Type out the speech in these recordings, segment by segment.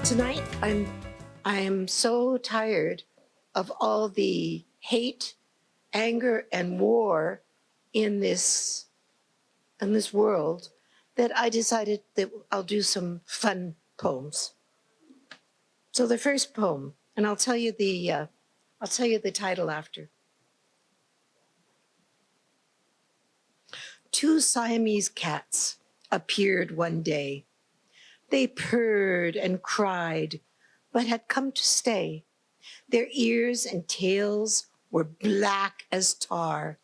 Tonight, I am so tired of all the hate, anger, and war in this world that I decided that I'll do some fun poems. So the first poem, and I'll tell you the title after. Two Siamese cats appeared one day. They purred and cried, but had come to stay. Their ears and tails were black as tar,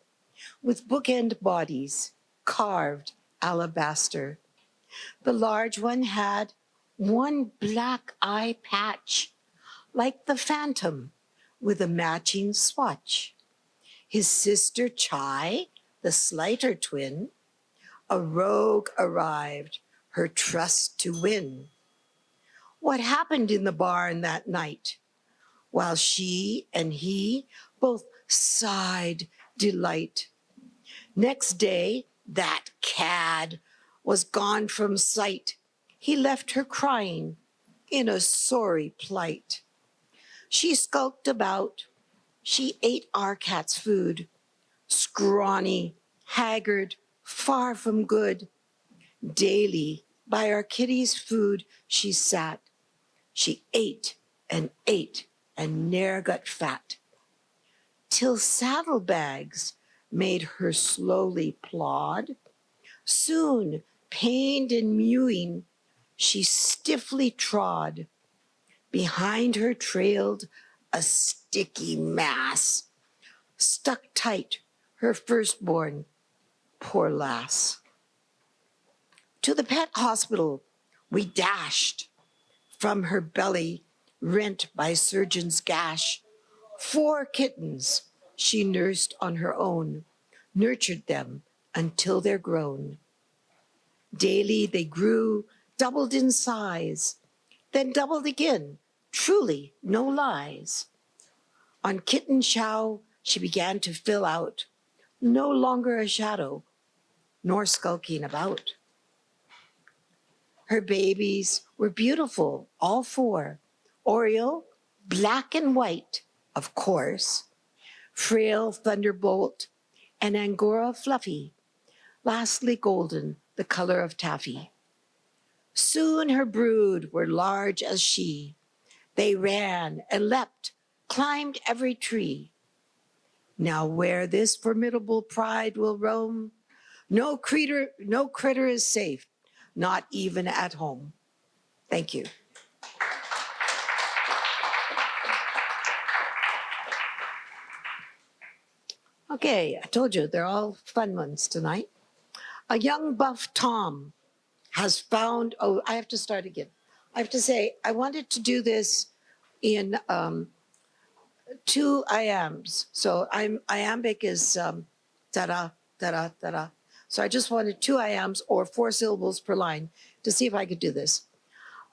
with bookend bodies carved alabaster. The large one had one black eye patch, like the phantom, with a matching swatch. His sister Chai, the slighter twin, a rogue arrived, her trust to win. What happened in the barn that night? While she and he both sighed delight. Next day, that cad was gone from sight. He left her crying in a sorry plight. She skulked about. She ate our cat's food. Scrawny, haggard, far from good. Daily, by our kitty's food, she sat. She ate and ne'er got fat. Till saddlebags made her slowly plod. Soon, pained and mewing, she stiffly trod. Behind her trailed a sticky mass, stuck tight her firstborn, poor lass. To the pet hospital we dashed, from her belly rent by surgeon's gash. 4 kittens she nursed on her own, nurtured them until they're grown. Daily they grew, doubled in size, then doubled again, truly no lies. On kitten chow she began to fill out, no longer a shadow, nor skulking about. Her babies were beautiful, all 4. Oriole, black and white, of course. Frail Thunderbolt, and Angora Fluffy. Lastly golden, the color of taffy. Soon her brood were large as she. They ran and leapt, climbed every tree. Now where this formidable pride will roam, no critter is safe, not even at home. Thank you. Okay, I told you, they're all fun ones tonight. A young buff Tom has found, oh, I have to start again. I have to say, I wanted to do this in 2 iambs. So iambic is da-da, da-da, da-da. So I just wanted 2 iambs or 4 syllables per line to see if I could do this.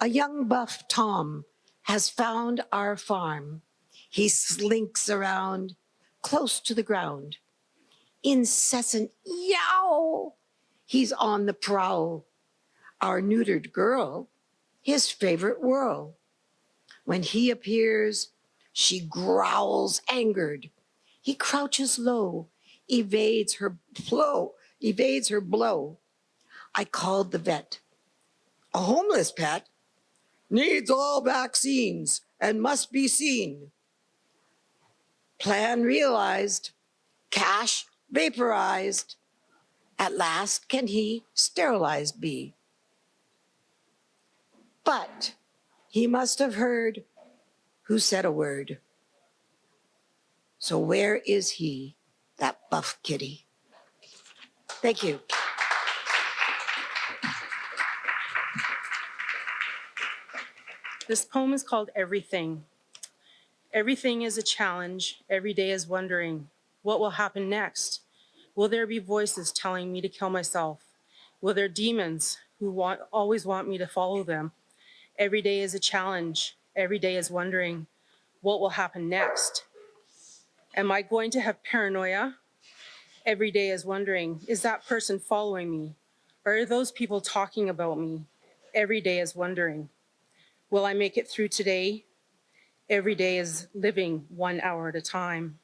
A young buff Tom has found our farm. He slinks around close to the ground. Incessant yowl. He's on the prowl. Our neutered girl, his favorite whirl. When he appears, she growls angered. He crouches low, evades her blow. I called the vet. A homeless pet needs all vaccines and must be seen. Plan realized, cash vaporized. At last can he sterilized be. But he must have heard who said a word. So where is he, that buff kitty? Thank you. This poem is called Everything. Everything is a challenge. Every day is wondering, what will happen next? Will there be voices telling me to kill myself? Will there demons who always want me to follow them? Every day is a challenge. Every day is wondering, what will happen next? Am I going to have paranoia? Every day is wondering, is that person following me? Or are those people talking about me? Every day is wondering. Will I make it through today? Every day is living 1 hour at a time.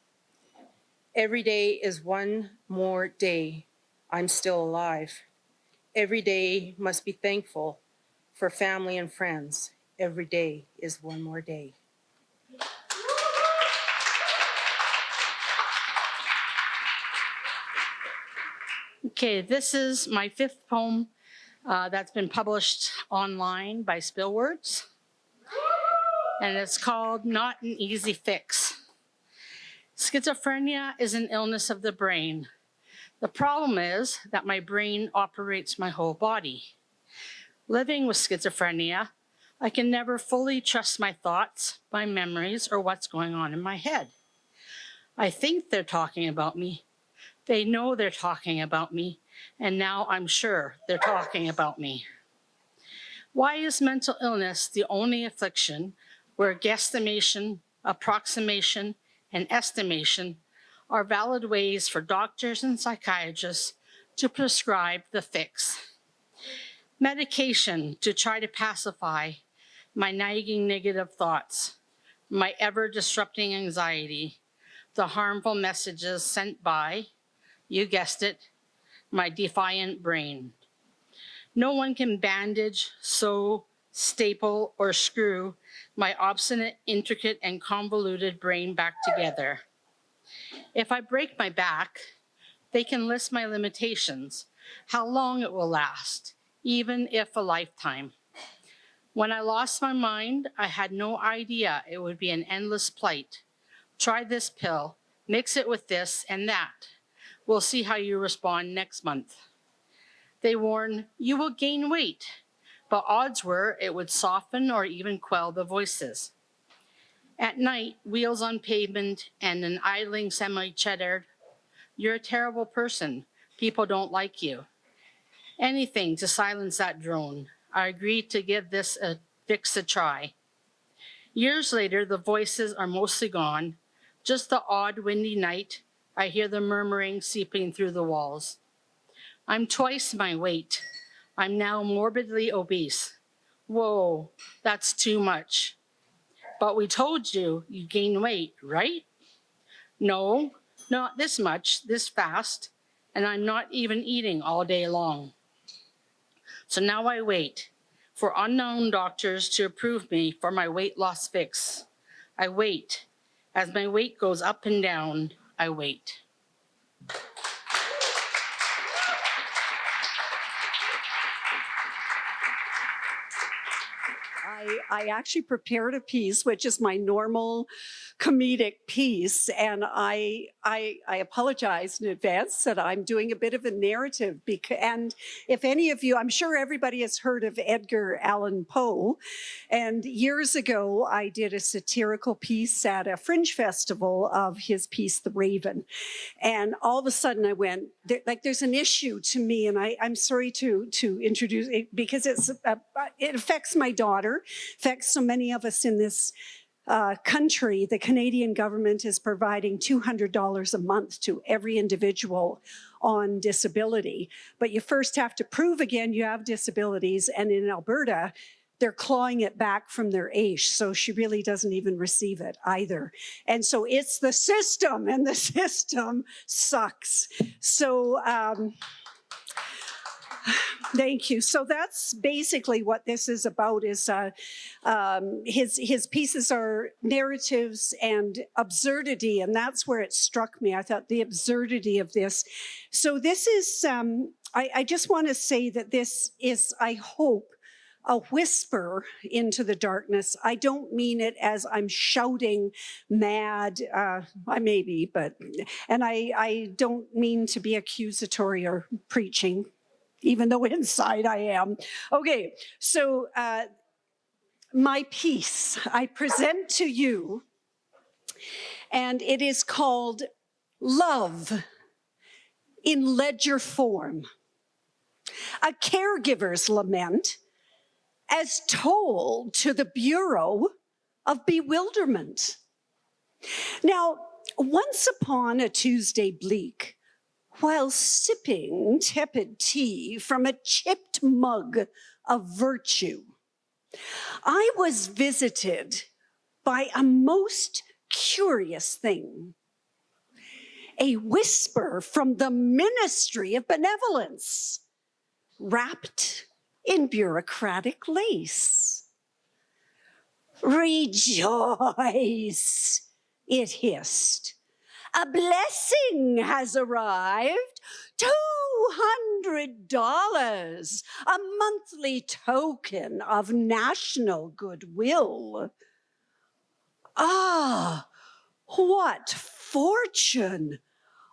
Every day is one more day I'm still alive. Every day must be thankful for family and friends. Every day is one more day. Okay, this is my 5th poem that's been published online by Spillwords. And it's called Not an Easy Fix. Schizophrenia is an illness of the brain. The problem is that my brain operates my whole body. Living with schizophrenia, I can never fully trust my thoughts, my memories, or what's going on in my head. I think they're talking about me. They know they're talking about me, and now I'm sure they're talking about me. Why is mental illness the only affliction where guesstimation, approximation, and estimation are valid ways for doctors and psychiatrists to prescribe the fix? Medication to try to pacify my nagging negative thoughts, my ever-disrupting anxiety, the harmful messages sent by, you guessed it, my defiant brain. No one can bandage, sew, staple, or screw my obstinate, intricate, and convoluted brain back together. If I break my back, they can list my limitations, how long it will last, even if a lifetime. When I lost my mind, I had no idea it would be an endless plight. Try this pill, mix it with this and that. We'll see how you respond next month. They warn, you will gain weight, but odds were it would soften or even quell the voices. At night, wheels on pavement and an idling semi-cheddar. You're a terrible person. People don't like you. Anything to silence that drone. I agreed to give this a fix a try. Years later, the voices are mostly gone. Just the odd windy night, I hear the murmuring seeping through the walls. I'm twice my weight. I'm now morbidly obese. Whoa, that's too much. But we told you you gain weight, right? No, not this much, this fast, and I'm not even eating all day long. So now I wait for unknown doctors to approve me for my weight loss fix. I wait. As my weight goes up and down, I wait. I actually prepared a piece, which is my normal comedic piece, and I apologize in advance that I'm doing a bit of a narrative. And if any of you, I'm sure everybody has heard of Edgar Allan Poe, and years ago I did a satirical piece at a fringe festival of his piece, The Raven, and all of a sudden I went, there's an issue to me, and I'm sorry to introduce it because it affects my daughter, affects so many of us in this country. The Canadian government is providing $200 a month to every individual on disability. But you first have to prove again you have disabilities. And in Alberta, they're clawing it back from their age. So she really doesn't even receive it either. And so it's the system, and the system sucks. So, thank you. So that's basically what this is about. Is his pieces are narratives and absurdity, and that's where it struck me. I thought the absurdity of this. So this is. I just want to say that this is, I hope, a whisper into the darkness. I don't mean it as I'm shouting mad. I may be, but and I don't mean to be accusatory or preaching, even though inside I am. Okay, so my piece I present to you, and it is called Love in Ledger Form, a caregiver's lament as told to the Bureau of Bewilderment. Now, once upon a Tuesday bleak, while sipping tepid tea from a chipped mug of virtue, I was visited by a most curious thing. A whisper from the Ministry of Benevolence, wrapped in bureaucratic lace. Rejoice, it hissed. A blessing has arrived. $200, a monthly token of national goodwill. Ah, what fortune!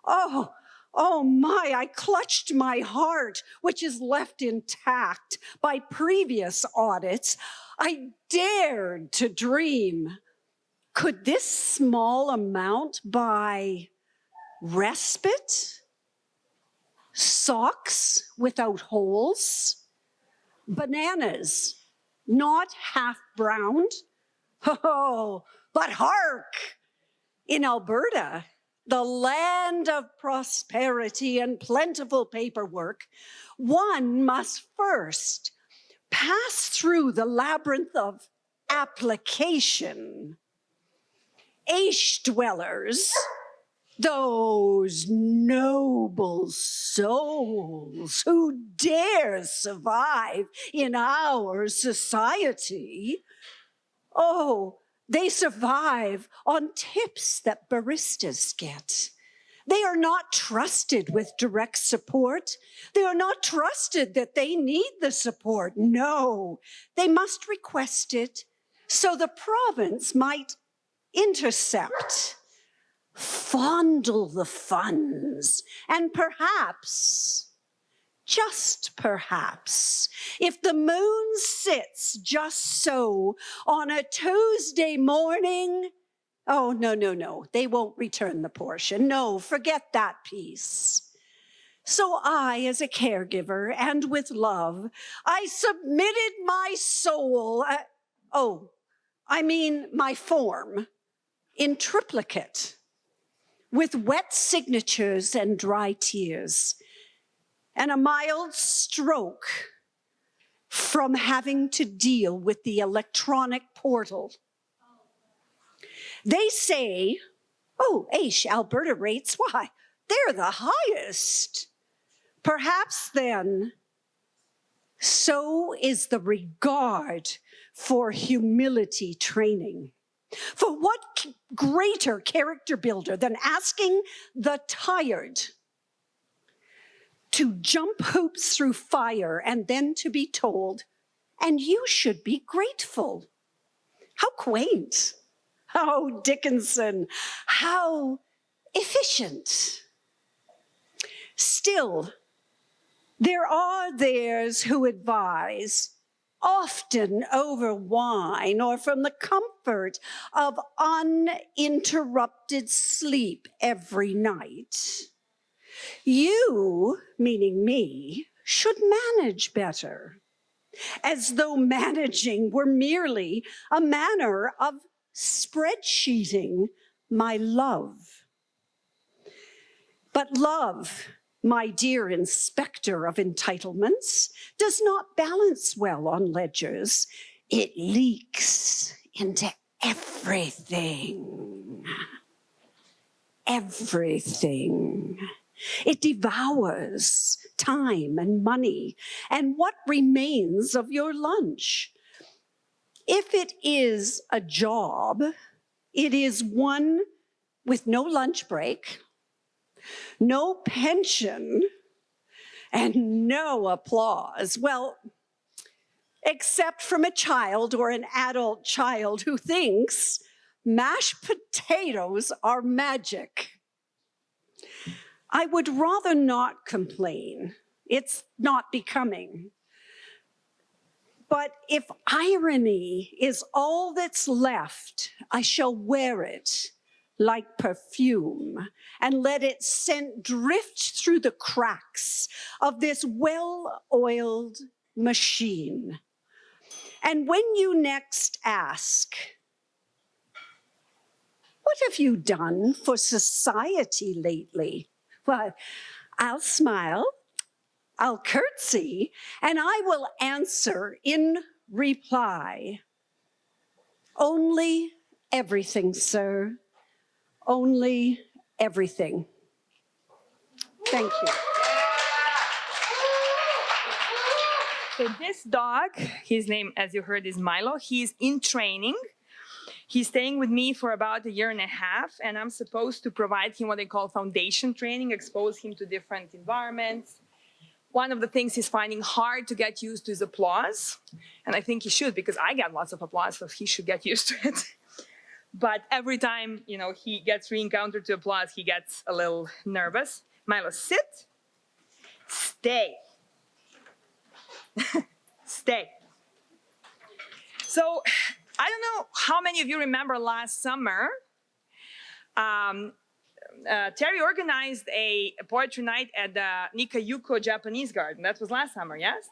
Oh my, I clutched my heart, which is left intact by previous audits. I dared to dream. Could this small amount buy respite? Socks without holes? Bananas, not half browned? Oh, but hark! In Alberta, the land of prosperity and plentiful paperwork, one must first pass through the labyrinth of application. Aish dwellers, those noble souls who dare survive in our society, oh, they survive on tips that baristas get. They are not trusted with direct support. They are not trusted that they need the support. No, they must request it so the province might intercept, fondle the funds, and perhaps, just perhaps, if the moon sits just so on a Tuesday morning, oh, no, they won't return the portion. No, forget that piece. So I, as a caregiver and with love, I submitted my soul, my form, in triplicate, with wet signatures and dry tears, and a mild stroke from having to deal with the electronic portal. They say, oh, Aish, Alberta rates, why, they're the highest. Perhaps then, so is the regard for humility training. For what greater character builder than asking the tired to jump hoops through fire and then to be told, and you should be grateful. How quaint, how Dickinson, how efficient. Still, there are theirs who advise, often over wine or from the comfort of uninterrupted sleep every night. You, meaning me, should manage better, as though managing were merely a manner of spreadsheeting my love. But love, my dear inspector of entitlements, does not balance well on ledgers. It leaks into everything. Everything. It devours time and money and what remains of your lunch. If it is a job, it is one with no lunch break, no pension, and no applause. Well, except from a child or an adult child who thinks mashed potatoes are magic. I would rather not complain. It's not becoming. But if irony is all that's left, I shall wear it like perfume and let it drift through the cracks of this well-oiled machine. And when you next ask, what have you done for society lately? Well, I'll smile, I'll curtsy, and I will answer in reply. Only everything, sir. Only everything. Thank you. So this dog, his name, as you heard, is Milo. He's in training. He's staying with me for about 1.5 years, and I'm supposed to provide him what they call foundation training, expose him to different environments. One of the things he's finding hard to get used to is applause. And I think he should, because I get lots of applause, so he should get used to it. But every time, you know, he gets re-encountered to applause, he gets a little nervous. Milo, sit, stay, stay. So I don't know how many of you remember last summer, Teri organized a poetry night at the Nikayuko Japanese Garden. That was last summer, yes?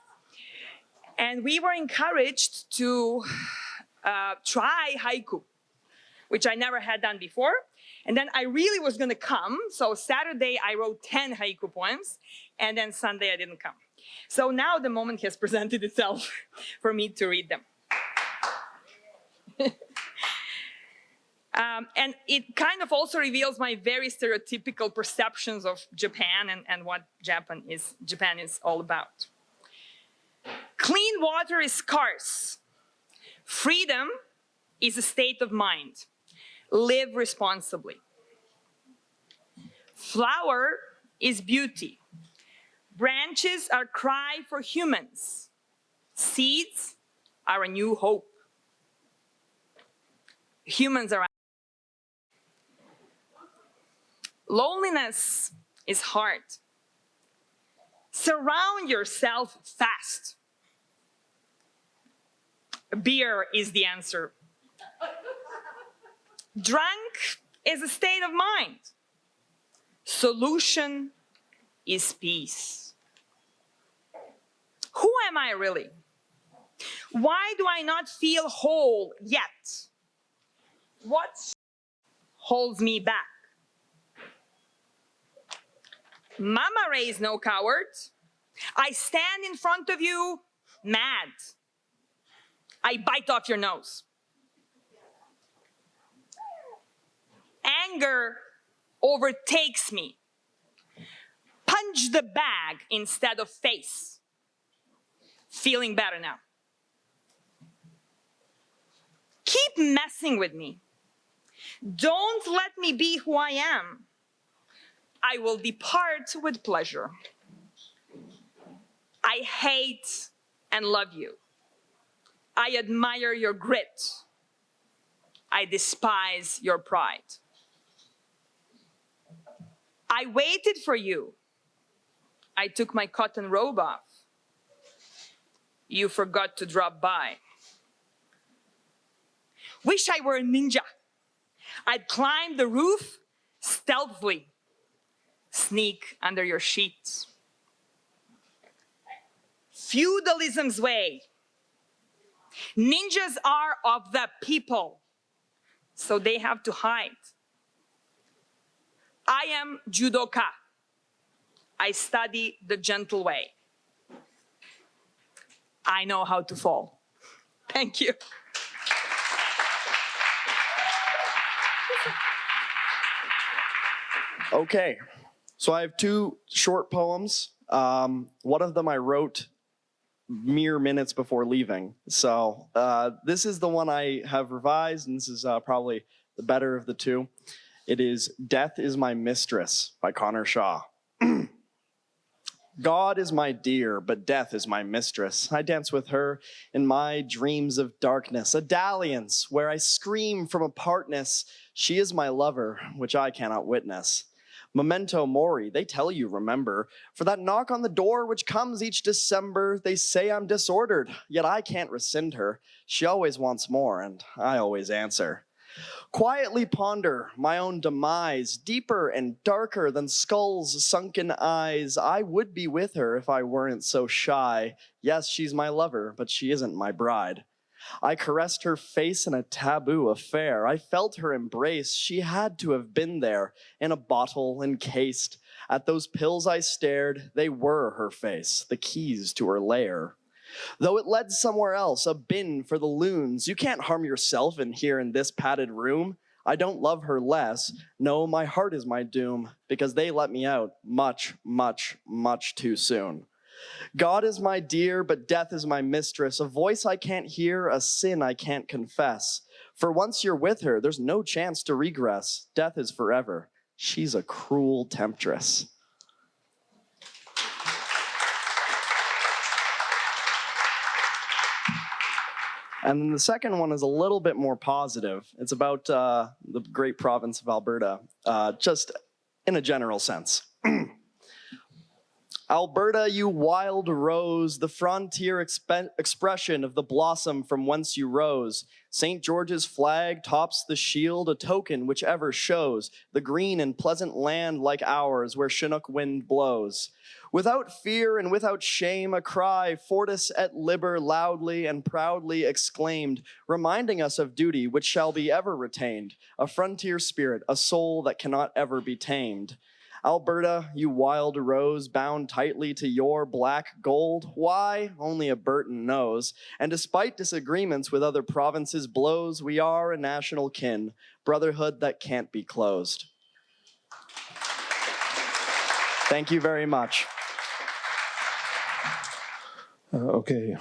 And we were encouraged to try haiku, which I never had done before. And then I really was gonna come. So Saturday, I wrote 10 haiku poems, and then Sunday, I didn't come. So now the moment has presented itself for me to read them. And it kind of also reveals my very stereotypical perceptions of Japan and what Japan is all about. Clean water is scarce. Freedom is a state of mind. Live responsibly. Flower is beauty. Branches are cry for humans. Seeds are a new hope. Humans are. Loneliness is hard. Surround yourself fast. Beer is the answer. Drunk is a state of mind. Solution is peace. Who am I really? Why do I not feel whole yet? What holds me back? Mama raised no coward. I stand in front of you mad. I bite off your nose. Anger overtakes me. Punch the bag instead of face. Feeling better now. Keep messing with me. Don't let me be who I am. I will depart with pleasure. I hate and love you. I admire your grit. I despise your pride. I waited for you. I took my cotton robe off. You forgot to drop by. Wish I were a ninja. I'd climb the roof stealthily, sneak under your sheets. Feudalism's way. Ninjas are of the people, so they have to hide. I am judoka. I study the gentle way. I know how to fall. Thank you. Okay, so I have two short poems. One of them I wrote mere minutes before leaving. So this is the one I have revised, and this is probably the better of the two. It is Death is My Mistress by Connor Shaw. God is my dear, but death is my mistress. I dance with her in my dreams of darkness, a dalliance where I scream from apartness. She is my lover, which I cannot witness. Memento mori, they tell you, remember, for that knock on the door which comes each December. They say I'm disordered, yet I can't rescind her. She always wants more, and I always answer. Quietly ponder my own demise, deeper and darker than skulls' sunken eyes. I would be with her if I weren't so shy. Yes, she's my lover, but she isn't my bride. I caressed her face in a taboo affair. I felt her embrace. She had to have been there, in a bottle encased. At those pills I stared, they were her face, the keys to her lair. Though it led somewhere else, a bin for the loons. You can't harm yourself in here in this padded room. I don't love her less. No, my heart is my doom, because they let me out much, much, much too soon. God is my dear, but death is my mistress, a voice I can't hear, a sin I can't confess. For once you're with her, there's no chance to regress. Death is forever. She's a cruel temptress. And then the second one is a little bit more positive. It's about the great province of Alberta, just in a general sense. Alberta, you wild rose, the frontier expression of the blossom from whence you rose. St. George's flag tops the shield, a token whichever shows the green and pleasant land like ours where Chinook wind blows. Without fear and without shame, a cry, Fortis et liber, loudly and proudly exclaimed, reminding us of duty which shall be ever retained, a frontier spirit, a soul that cannot ever be tamed. Alberta, you wild rose, bound tightly to your black gold. Why? Only a Burton knows. And despite disagreements with other provinces' blows, we are a national kin, brotherhood that can't be closed. Thank you very much. Okay.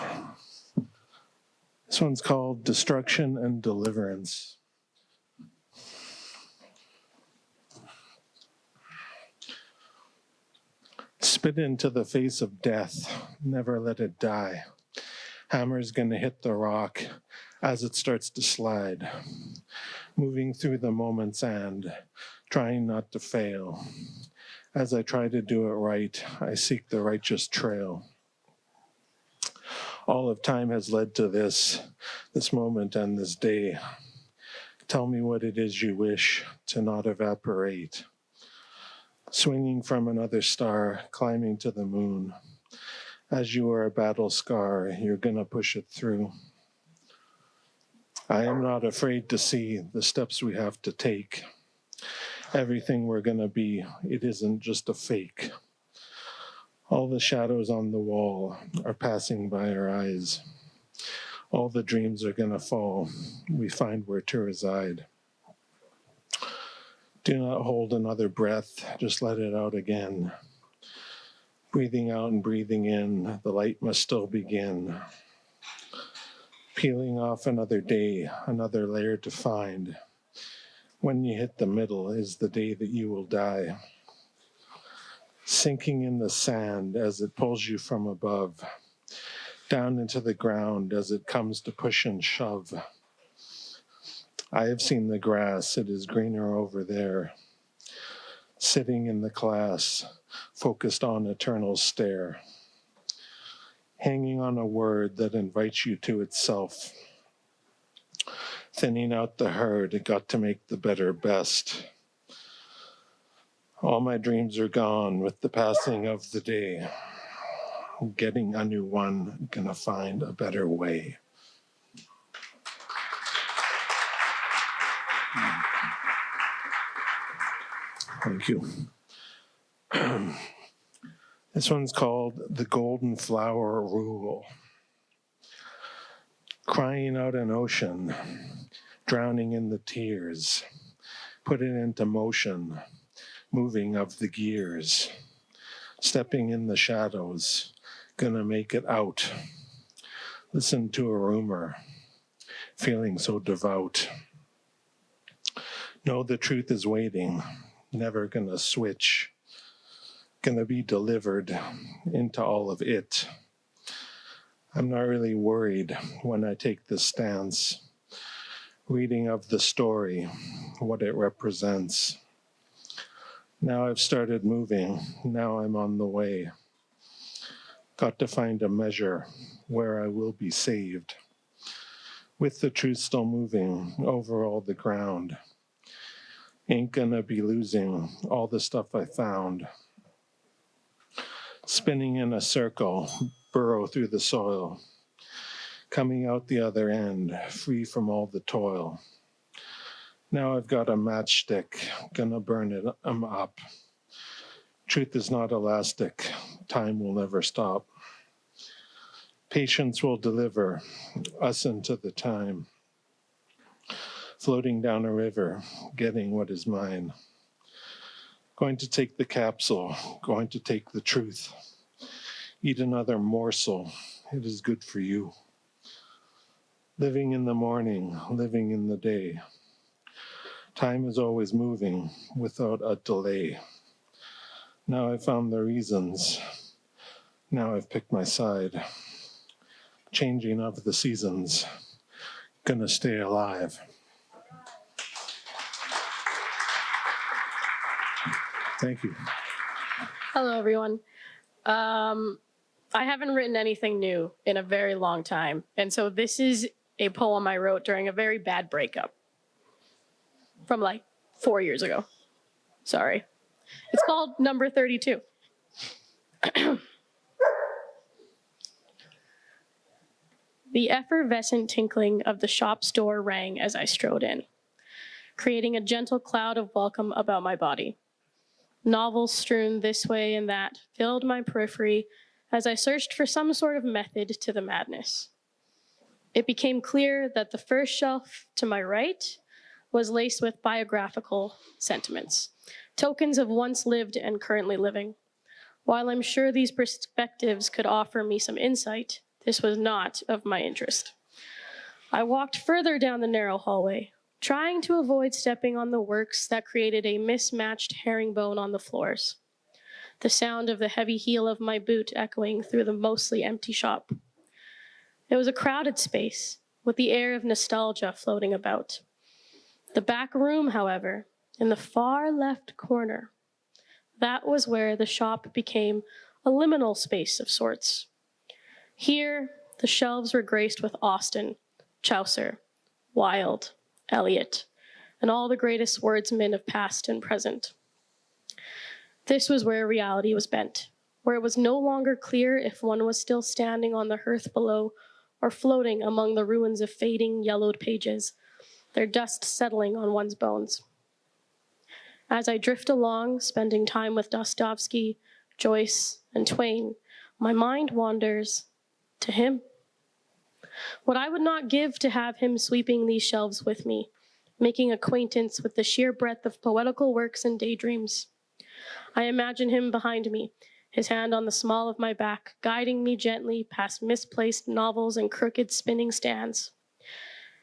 This one's called Destruction and Deliverance. Spit into the face of death, never let it die. Hammer's gonna hit the rock as it starts to slide. Moving through the moment's end, trying not to fail. As I try to do it right, I seek the righteous trail. All of time has led to this moment and this day. Tell me what it is you wish to not evaporate. Swinging from another star, climbing to the moon. As you are a battle scar, you're gonna push it through. I am not afraid to see the steps we have to take. Everything we're gonna be, it isn't just a fake. All the shadows on the wall are passing by our eyes. All the dreams are gonna fall. We find where to reside. Do not hold another breath, just let it out again. Breathing out and breathing in, the light must still begin. Peeling off another day, another layer to find. When you hit the middle is the day that you will die. Sinking in the sand as it pulls you from above. Down into the ground as it comes to push and shove. I have seen the grass, it is greener over there. Sitting in the class, focused on eternal stare. Hanging on a word that invites you to itself. Thinning out the herd, it got to make the better best. All my dreams are gone with the passing of the day. Getting a new one, gonna find a better way. Thank you. This one's called The Golden Flower Rule. Crying out an ocean, drowning in the tears, put it into motion, moving of the gears, stepping in the shadows, gonna make it out. Listen to a rumor, feeling so devout. Know the truth is waiting, never gonna switch, gonna be delivered into all of it. I'm not really worried when I take this stance, reading of the story, what it represents. Now I've started moving, now I'm on the way. Got to find a measure where I will be saved. With the truth still moving over all the ground. Ain't gonna be losing all the stuff I found. Spinning in a circle, burrow through the soil. Coming out the other end, free from all the toil. Now I've got a matchstick, gonna burn 'em up. Truth is not elastic, time will never stop. Patience will deliver us into the time. Floating down a river, getting what is mine. Going to take the capsule, going to take the truth. Eat another morsel, it is good for you. Living in the morning, living in the day. Time is always moving without a delay. Now I've found the reasons. Now I've picked my side. Changing of the seasons. Gonna stay alive. Thank you. Hello, everyone. I haven't written anything new in a very long time. And so this is a poem I wrote during a very bad breakup from like 4 years ago. Sorry. It's called Number 32. The effervescent tinkling of the shop's door rang as I strode in, creating a gentle cloud of welcome about my body. Novels strewn this way and that filled my periphery as I searched for some sort of method to the madness. It became clear that the first shelf to my right was laced with biographical sentiments, tokens of once lived and currently living. While I'm sure these perspectives could offer me some insight, this was not of my interest. I walked further down the narrow hallway, trying to avoid stepping on the works that created a mismatched herringbone on the floors, the sound of the heavy heel of my boot echoing through the mostly empty shop. It was a crowded space, with the air of nostalgia floating about. The back room, however, in the far left corner, that was where the shop became a liminal space of sorts. Here, the shelves were graced with Austen, Chaucer, Wilde, Eliot, and all the greatest wordsmen of past and present. This was where reality was bent, where it was no longer clear if one was still standing on the hearth below or floating among the ruins of fading, yellowed pages, their dust settling on one's bones. As I drift along, spending time with Dostoevsky, Joyce, and Twain, my mind wanders to him. What I would not give to have him sweeping these shelves with me, making acquaintance with the sheer breadth of poetical works and daydreams. I imagine him behind me, his hand on the small of my back, guiding me gently past misplaced novels and crooked spinning stands.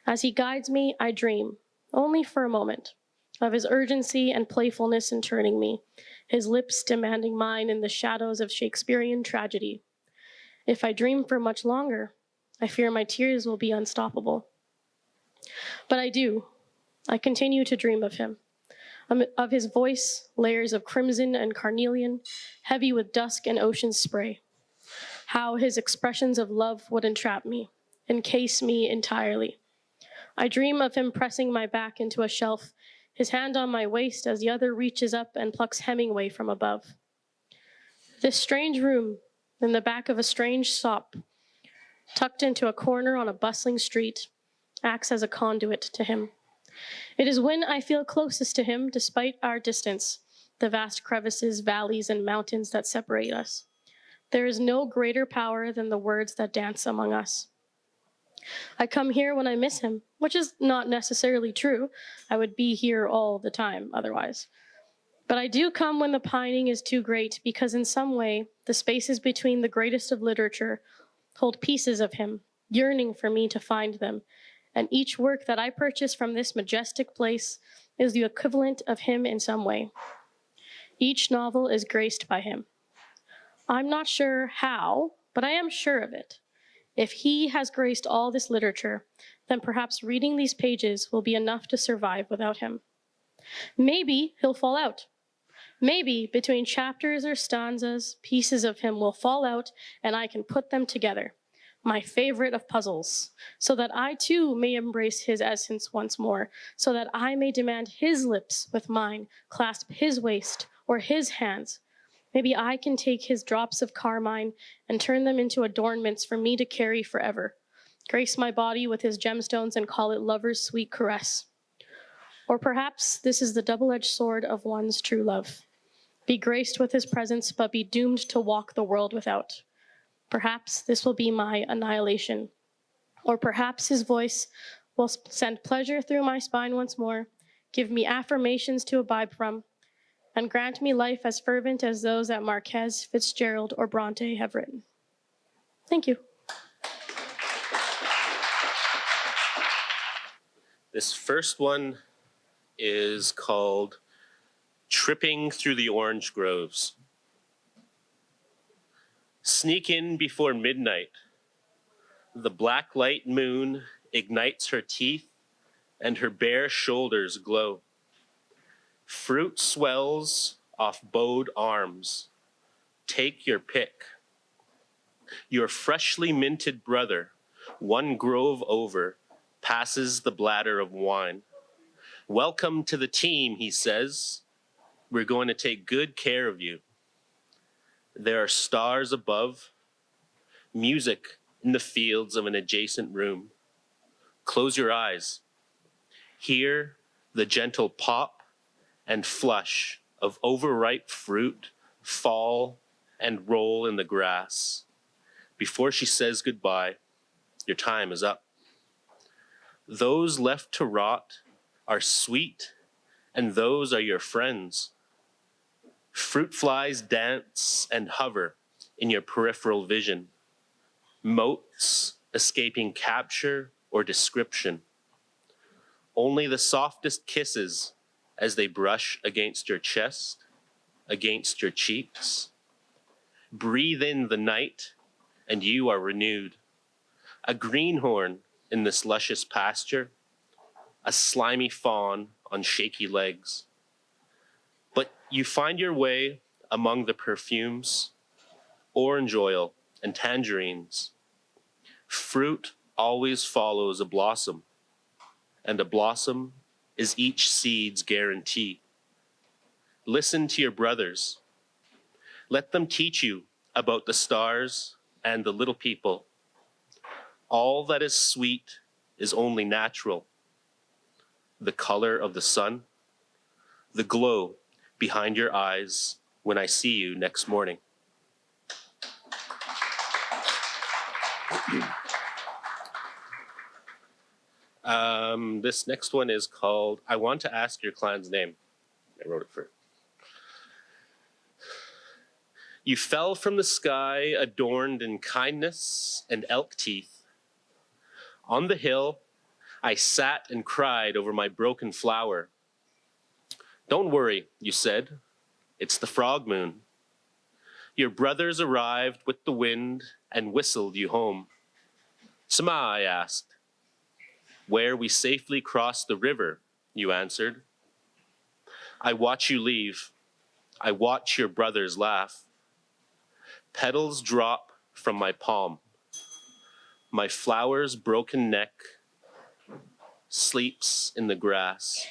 As he guides me, I dream, only for a moment, of his urgency and playfulness in turning me, his lips demanding mine in the shadows of Shakespearean tragedy. If I dream for much longer, I fear my tears will be unstoppable. But I do. I continue to dream of him, of his voice, layers of crimson and carnelian, heavy with dusk and ocean spray. How his expressions of love would entrap me, encase me entirely. I dream of him pressing my back into a shelf, his hand on my waist as the other reaches up and plucks Hemingway from above. This strange room, in the back of a strange shop, tucked into a corner on a bustling street, acts as a conduit to him. It is when I feel closest to him, despite our distance, the vast crevices, valleys, and mountains that separate us. There is no greater power than the words that dance among us. I come here when I miss him, which is not necessarily true. I would be here all the time otherwise. But I do come when the pining is too great, because in some way, the spaces between the greatest of literature hold pieces of him, yearning for me to find them, and each work that I purchase from this majestic place is the equivalent of him in some way. Each novel is graced by him. I'm not sure how, but I am sure of it. If he has graced all this literature, then perhaps reading these pages will be enough to survive without him. Maybe he'll fall out. Maybe between chapters or stanzas, pieces of him will fall out and I can put them together, my favorite of puzzles, so that I too may embrace his essence once more, so that I may demand his lips with mine, clasp his waist or his hands. Maybe I can take his drops of carmine and turn them into adornments for me to carry forever, grace my body with his gemstones and call it lover's sweet caress. Or perhaps this is the double-edged sword of one's true love. Be graced with his presence, but be doomed to walk the world without. Perhaps this will be my annihilation. Or perhaps his voice will send pleasure through my spine once more, give me affirmations to abide from, and grant me life as fervent as those that Marquez, Fitzgerald, or Bronte have written. Thank you. This first one is called Tripping Through the Orange Groves. Sneak in before midnight. The black light moon ignites her teeth and her bare shoulders glow. Fruit swells off bowed arms. Take your pick. Your freshly minted brother, one grove over, passes the bladder of wine. Welcome to the team, he says. We're going to take good care of you. There are stars above, music in the fields of an adjacent room. Close your eyes. Hear the gentle pop and flush of overripe fruit fall and roll in the grass. Before she says goodbye, your time is up. Those left to rot are sweet, and those are your friends. Fruit flies dance and hover in your peripheral vision, motes escaping capture or description. Only the softest kisses as they brush against your chest, against your cheeks. Breathe in the night, and you are renewed. A greenhorn in this luscious pasture, a slimy fawn on shaky legs. But you find your way among the perfumes, orange oil and tangerines. Fruit always follows a blossom, and a blossom is each seed's guarantee. Listen to your brothers. Let them teach you about the stars and the little people. All that is sweet is only natural. The color of the sun, the glow behind your eyes when I see you next morning. This next one is called I Want to Ask Your Clan's Name. I wrote it for it. You fell from the sky adorned in kindness and elk teeth. On the hill, I sat and cried over my broken flower. Don't worry, you said. It's the frog moon. Your brothers arrived with the wind and whistled you home. Sama, I asked. Where we safely crossed the river, you answered. I watch you leave. I watch your brothers laugh. Petals drop from my palm. My flower's broken neck sleeps in the grass.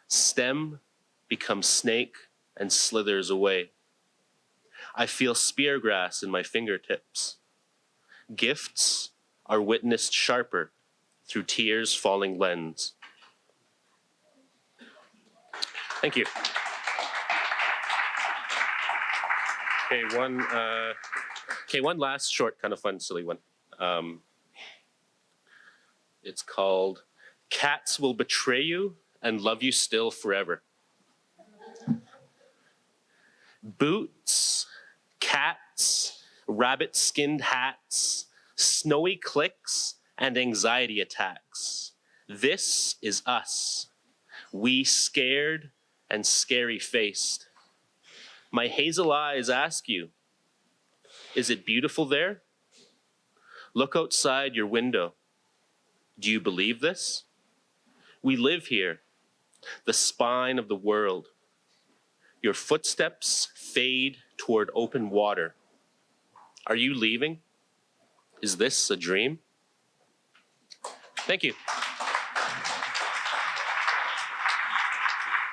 Stem becomes snake and slithers away. I feel speargrass in my fingertips. Gifts are witnessed sharper through tears falling lens. Thank you. Okay, one last short, kind of fun, silly one. It's called Cats Will Betray You and Love You Still Forever. Boots, cats, rabbit-skinned hats, snowy clicks, and anxiety attacks. This is us. We scared and scary-faced. My hazel eyes ask you, is it beautiful there? Look outside your window. Do you believe this? We live here, the spine of the world. Your footsteps fade toward open water. Are you leaving? Is this a dream? Thank you.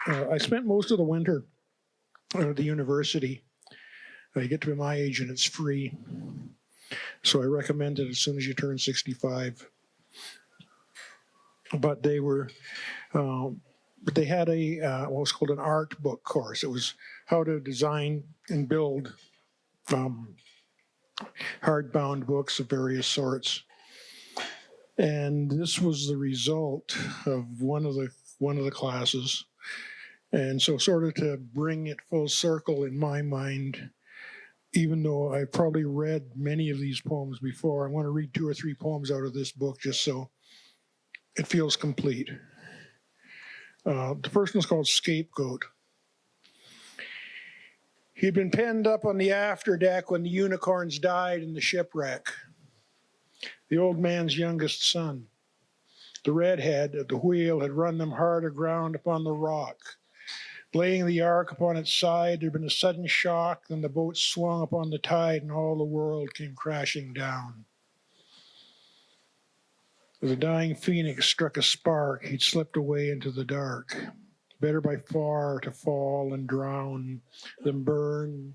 I spent most of the winter at the university. You get to be my age and it's free. So I recommend it as soon as you turn 65. But they were, but they had a what was called an art book course. It was how to design and build hardbound books of various sorts. And this was the result of one of the classes. And so sort of to bring it full circle in my mind, even though I probably read many of these poems before, I want to read 2 or 3 poems out of this book just so it feels complete. The first one's called Scapegoat. He'd been penned up on the afterdeck when the unicorns died in the shipwreck. The old man's youngest son. The redhead at the wheel had run them hard aground upon the rock. Laying the ark upon its side, there'd been a sudden shock, then the boat swung upon the tide and all the world came crashing down. As the dying phoenix struck a spark, he'd slipped away into the dark. Better by far to fall and drown than burn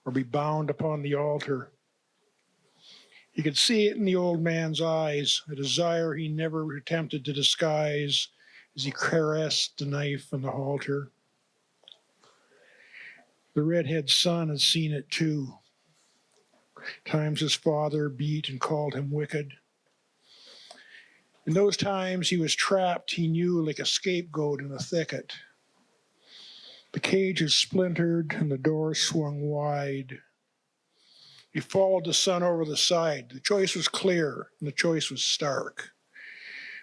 or be bound upon the altar. He could see it in the old man's eyes, a desire he never attempted to disguise as he caressed the knife and the halter. The redhead's son had seen it too. Times his father beat and called him wicked. In those times he was trapped, he knew, like a scapegoat in a thicket. The cage had splintered and the door swung wide. He followed the son over the side. The choice was clear and the choice was stark.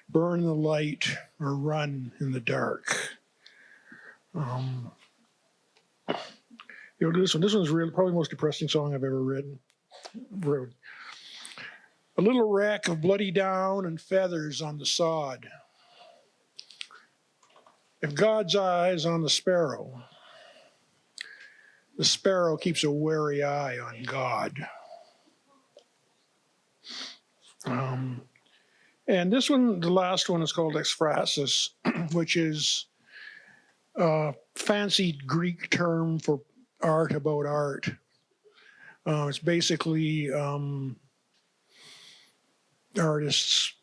Burn in the light or run in the dark. This one's really probably the most depressing song I've ever written. A little wreck of bloody down and feathers on the sod. If God's eye's on the sparrow keeps a wary eye on God. And this one, the last one, is called Ekphrasis, which is a fancied Greek term for art about art. It's basically artists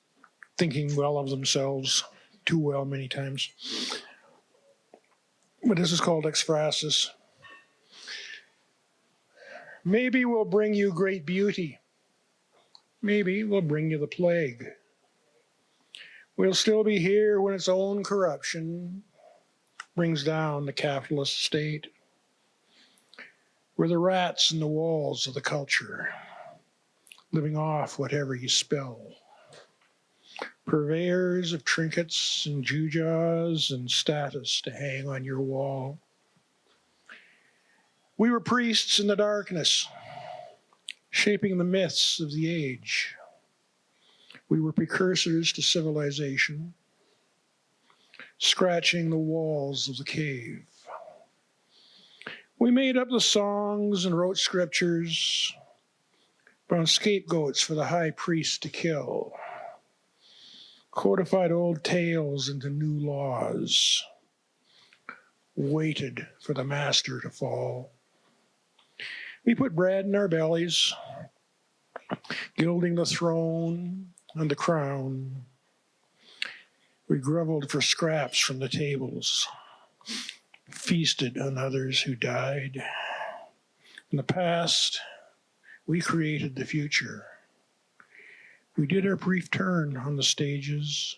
thinking well of themselves, too well many times. But this is called Ekphrasis. Maybe we'll bring you great beauty. Maybe we'll bring you the plague. We'll still be here when its own corruption brings down the capitalist state. We're the rats in the walls of the culture, living off whatever you spill. Purveyors of trinkets and gewgaws and status to hang on your wall. We were priests in the darkness, shaping the myths of the age. We were precursors to civilization, scratching the walls of the cave. We made up the songs and wrote scriptures, found scapegoats for the high priest to kill, codified old tales into new laws, waited for the master to fall. We put bread in our bellies, gilding the throne and the crown. We groveled for scraps from the tables, feasted on others who died. In the past, we created the future. We did our brief turn on the stages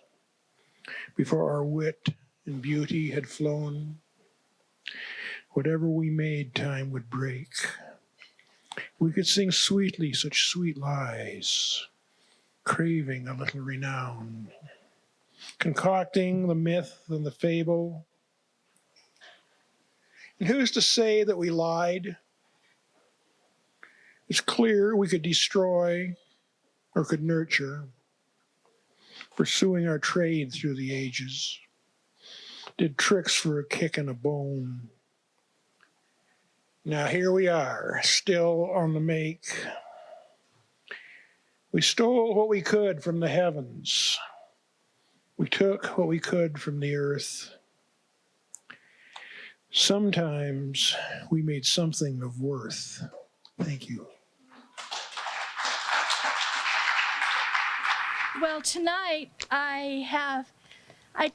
before our wit and beauty had flown. Whatever we made, time would break. We could sing sweetly such sweet lies, craving a little renown, concocting the myth and the fable. And who's to say that we lied? It's clear we could destroy or could nurture, pursuing our trade through the ages, did tricks for a kick and a bone. Now here we are, still on the make. We stole what we could from the heavens. We took what we could from the earth. Sometimes we made something of worth. Thank you. Well, tonight I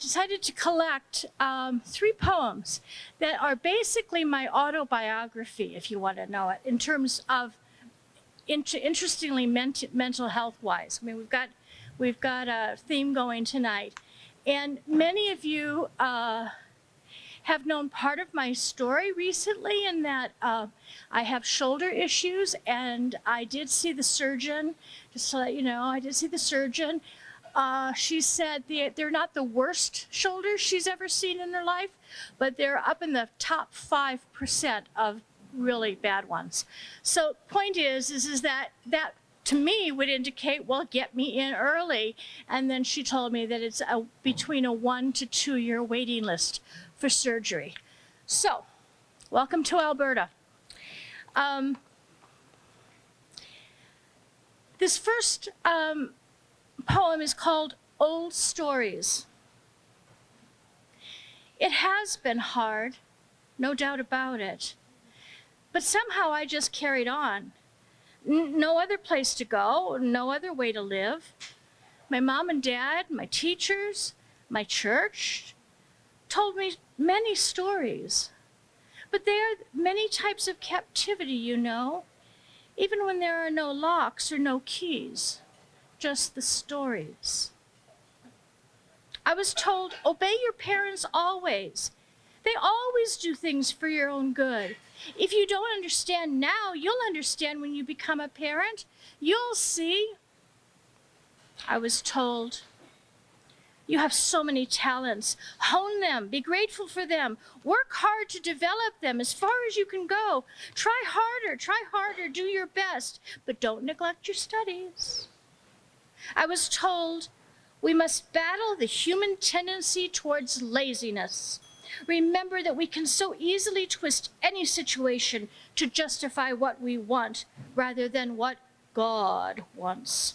decided to collect 3 poems that are basically my autobiography, if you want to know it, in terms of interestingly, mental health wise. I mean, we've got a theme going tonight, and many of you have known part of my story recently in that I have shoulder issues, and I did see the surgeon. Just to let you know, I did see the surgeon. She said they're not the worst shoulders she's ever seen in her life, but they're up in the top 5% of really bad ones. So point is that to me would indicate, well, get me in early. And then she told me that it's between a 1 to 2 year waiting list for surgery. So welcome to Alberta. This first poem is called Old Stories. It has been hard, no doubt about it, but somehow I just carried on. No other place to go, no other way to live. My mom and dad, my teachers, my church told me many stories, but there are many types of captivity, you know, even when there are no locks or no keys, just the stories. I was told, obey your parents always. They always do things for your own good. If you don't understand now, you'll understand when you become a parent. You'll see. I was told, you have so many talents. Hone them, be grateful for them. Work hard to develop them as far as you can go. Try harder, do your best, but don't neglect your studies. I was told, we must battle the human tendency towards laziness. Remember that we can so easily twist any situation to justify what we want rather than what God wants.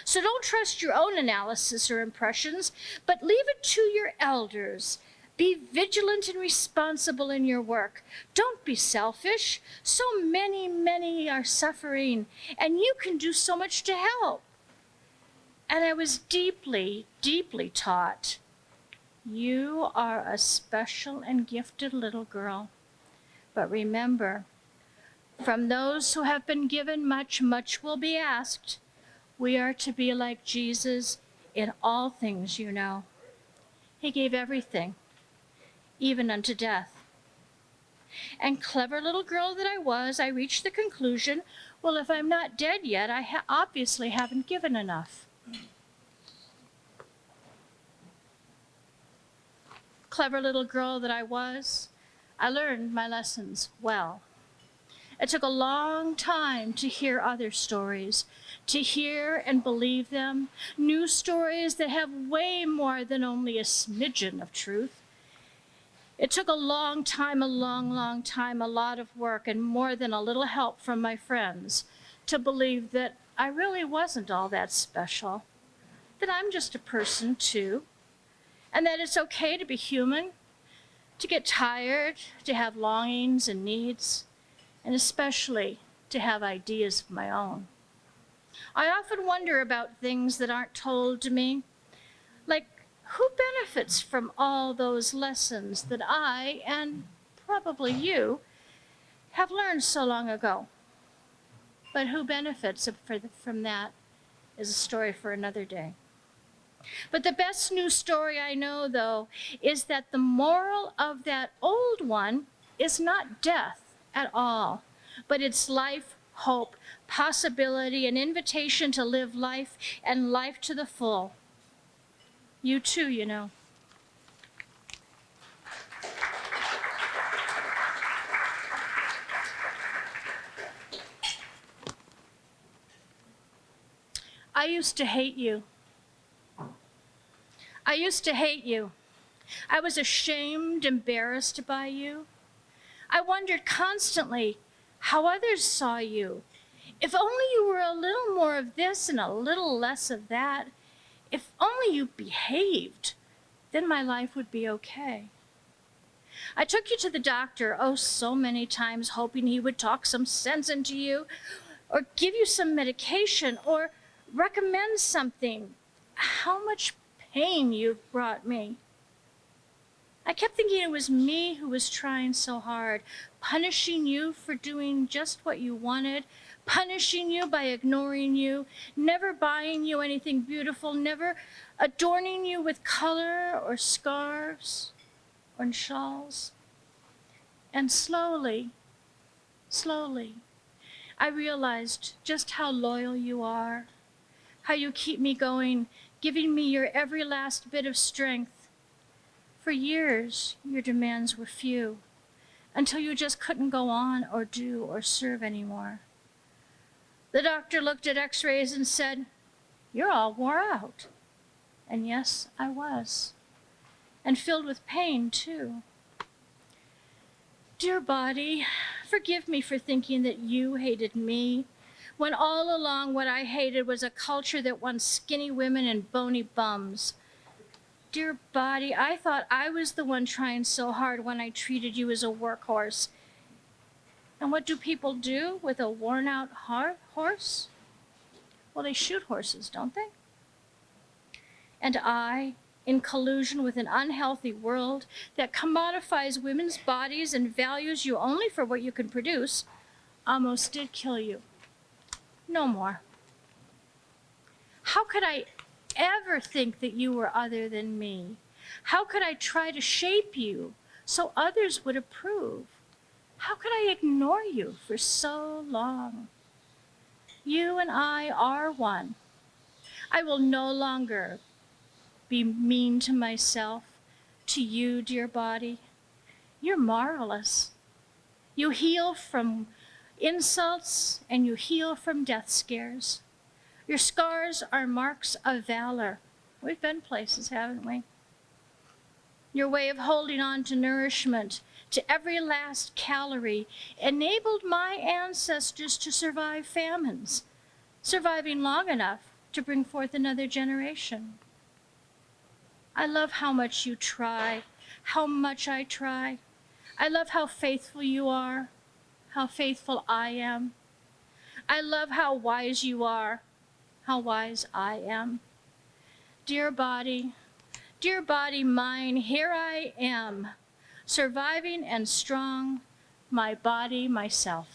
So don't trust your own analysis or impressions, but leave it to your elders. Be vigilant and responsible in your work. Don't be selfish. So many are suffering, and you can do so much to help. And I was deeply taught, you are a special and gifted little girl. But remember, from those who have been given much, much will be asked. We are to be like Jesus in all things, you know. He gave everything, even unto death. And clever little girl that I was, I reached the conclusion, well, if I'm not dead yet, I obviously haven't given enough. Clever little girl that I was, I learned my lessons well. It took a long time to hear other stories, to hear and believe them, new stories that have way more than only a smidgen of truth. It took a long time, a long time, a lot of work, and more than a little help from my friends to believe that I really wasn't all that special, that I'm just a person too, and that it's okay to be human, to get tired, to have longings and needs, and especially to have ideas of my own. I often wonder about things that aren't told to me, like who benefits from all those lessons that I, and probably you, have learned so long ago. But who benefits from that is a story for another day. But the best new story I know, though, is that the moral of that old one is not death at all, but it's life, hope, possibility, an invitation to live life and life to the full. You too, you know. I used to hate you. I used to hate you. I was ashamed, embarrassed by you. I wondered constantly how others saw you. If only you were a little more of this and a little less of that. If only you behaved, then my life would be okay. I took you to the doctor, oh, so many times, hoping he would talk some sense into you, or give you some medication, or recommend something. How much pain you've brought me. I kept thinking it was me who was trying so hard, punishing you for doing just what you wanted, punishing you by ignoring you, never buying you anything beautiful, never adorning you with color or scarves or shawls. And slowly, I realized just how loyal you are, how you keep me going, giving me your every last bit of strength. For years, your demands were few, until you just couldn't go on or do or serve anymore. The doctor looked at x-rays and said, "You're all wore out." And yes, I was, and filled with pain too. Dear body, forgive me for thinking that you hated me, when all along what I hated was a culture that wants skinny women and bony bums. Dear body, I thought I was the one trying so hard when I treated you as a workhorse. And what do people do with a worn-out horse? Well, they shoot horses, don't they? And I, in collusion with an unhealthy world that commodifies women's bodies and values you only for what you can produce, almost did kill you. No more. How could I ever think that you were other than me? How could I try to shape you so others would approve? How could I ignore you for so long? You and I are one. I will no longer be mean to myself, to you, dear body. You're marvelous. You heal from insults and you heal from death scares. Your scars are marks of valor. We've been places, haven't we? Your way of holding on to nourishment, to every last calorie, enabled my ancestors to survive famines, surviving long enough to bring forth another generation. I love how much you try, how much I try. I love how faithful you are, how faithful I am. I love how wise you are, how wise I am. Dear body mine, here I am, surviving and strong, my body, myself.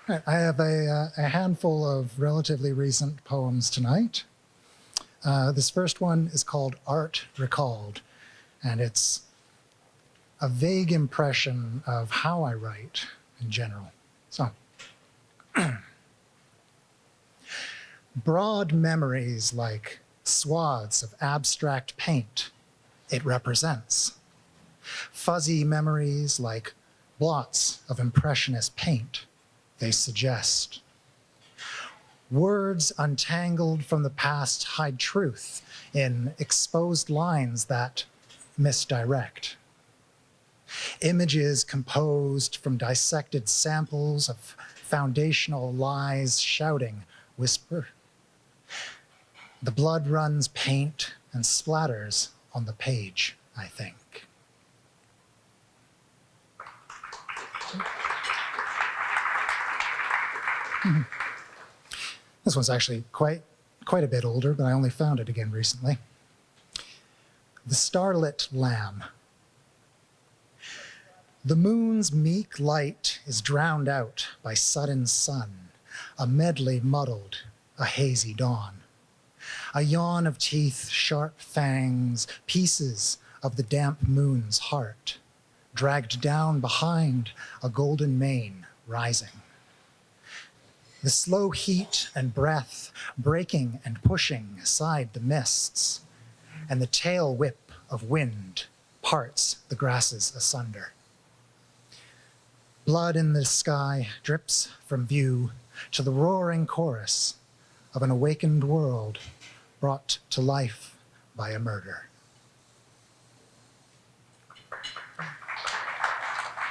I have a handful of relatively recent poems tonight. This first one is called Art Recalled, and it's a vague impression of how I write in general. So, broad memories like swaths of abstract paint it represents. Fuzzy memories like blots of impressionist paint they suggest. Words untangled from the past hide truth in exposed lines that misdirect. Images composed from dissected samples of foundational lies shouting whisper. The blood runs paint and splatters on the page, I think. This one's actually quite a bit older, but I only found it again recently. The Starlit Lamb. The moon's meek light is drowned out by sudden sun, a medley muddled, a hazy dawn. A yawn of teeth, sharp fangs, pieces of the damp moon's heart, dragged down behind a golden mane rising. The slow heat and breath breaking and pushing aside the mists, and the tail whip of wind parts the grasses asunder. Blood in the sky drips from view to the roaring chorus of an awakened world brought to life by a murder.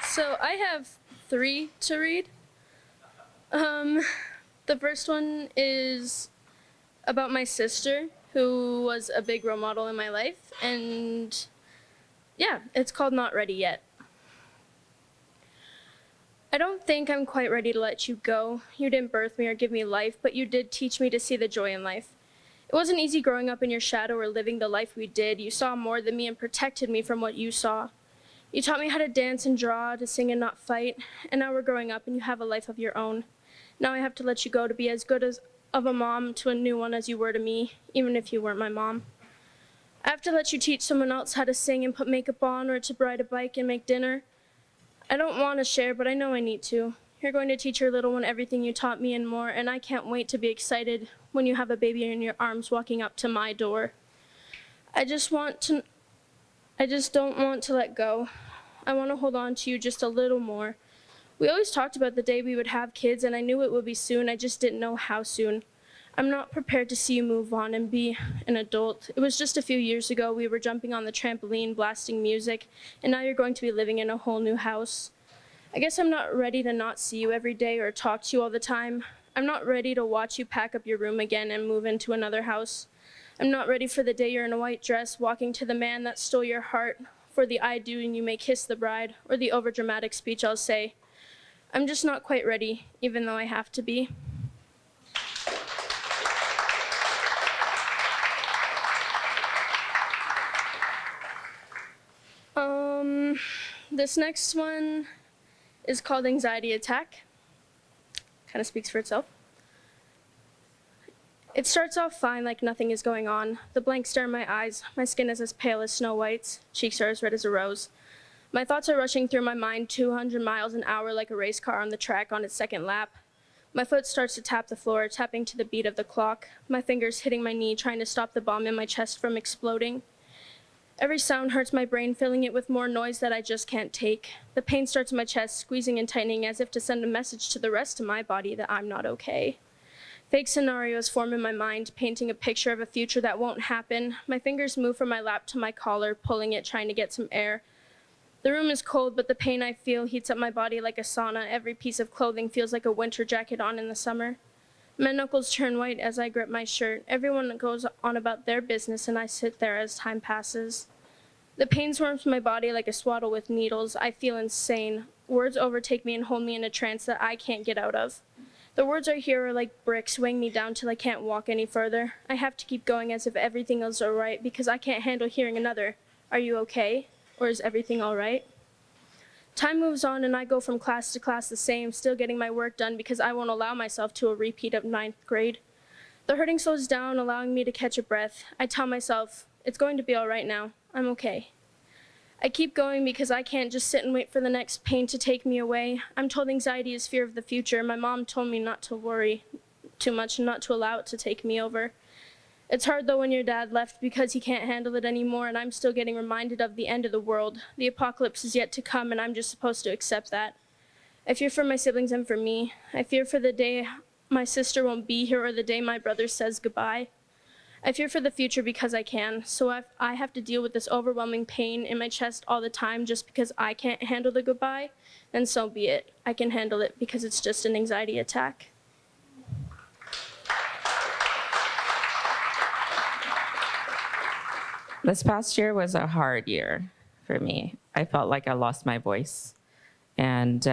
So I have 3 to read. The first one is about my sister, who was a big role model in my life, and yeah, it's called Not Ready Yet. I don't think I'm quite ready to let you go. You didn't birth me or give me life, but you did teach me to see the joy in life. It wasn't easy growing up in your shadow or living the life we did. You saw more than me and protected me from what you saw. You taught me how to dance and draw, to sing and not fight, and now we're growing up and you have a life of your own. Now I have to let you go to be as good as of a mom to a new one as you were to me, even if you weren't my mom. I have to let you teach someone else how to sing and put makeup on, or to ride a bike and make dinner. I don't want to share, but I know I need to. You're going to teach your little one everything you taught me and more, and I can't wait to be excited when you have a baby in your arms walking up to my door. I just don't want to let go. I want to hold on to you just a little more. We always talked about the day we would have kids, and I knew it would be soon. I just didn't know how soon. I'm not prepared to see you move on and be an adult. It was just a few years ago we were jumping on the trampoline, blasting music, and now you're going to be living in a whole new house. I guess I'm not ready to not see you every day or talk to you all the time. I'm not ready to watch you pack up your room again and move into another house. I'm not ready for the day you're in a white dress walking to the man that stole your heart, for the I do and you may kiss the bride, or the overdramatic speech I'll say. I'm just not quite ready, even though I have to be. This next one is called Anxiety Attack. Kind of speaks for itself. It starts off fine, like nothing is going on. The blank stare in my eyes. My skin is as pale as Snow White's. Cheeks are as red as a rose. My thoughts are rushing through my mind 200 miles an hour like a race car on the track on its second lap. My foot starts to tap the floor, tapping to the beat of the clock. My fingers hitting my knee, trying to stop the bomb in my chest from exploding. Every sound hurts my brain, filling it with more noise that I just can't take. The pain starts in my chest, squeezing and tightening as if to send a message to the rest of my body that I'm not okay. Fake scenarios form in my mind, painting a picture of a future that won't happen. My fingers move from my lap to my collar, pulling it, trying to get some air. The room is cold, but the pain I feel heats up my body like a sauna. Every piece of clothing feels like a winter jacket on in the summer. My knuckles turn white as I grip my shirt. Everyone goes on about their business, and I sit there as time passes. The pain swarms my body like a swaddle with needles. I feel insane. Words overtake me and hold me in a trance that I can't get out of. The words I hear are like bricks, weighing me down till I can't walk any further. I have to keep going as if everything is all right, because I can't handle hearing another, "Are you okay?" or "Is everything all right?" Time moves on and I go from class to class the same, still getting my work done because I won't allow myself to a repeat of 9th grade. The hurting slows down, allowing me to catch a breath. I tell myself, it's going to be all right now. I'm okay. I keep going because I can't just sit and wait for the next pain to take me away. I'm told anxiety is fear of the future. My mom told me not to worry too much and not to allow it to take me over. It's hard though when your dad left because he can't handle it anymore, and I'm still getting reminded of the end of the world. The apocalypse is yet to come and I'm just supposed to accept that. I fear for my siblings and for me. I fear for the day my sister won't be here or the day my brother says goodbye. I fear for the future because I can, so if I have to deal with this overwhelming pain in my chest all the time just because I can't handle the goodbye, then so be it. I can handle it because it's just an anxiety attack. This past year was a hard year for me. I felt like I lost my voice, and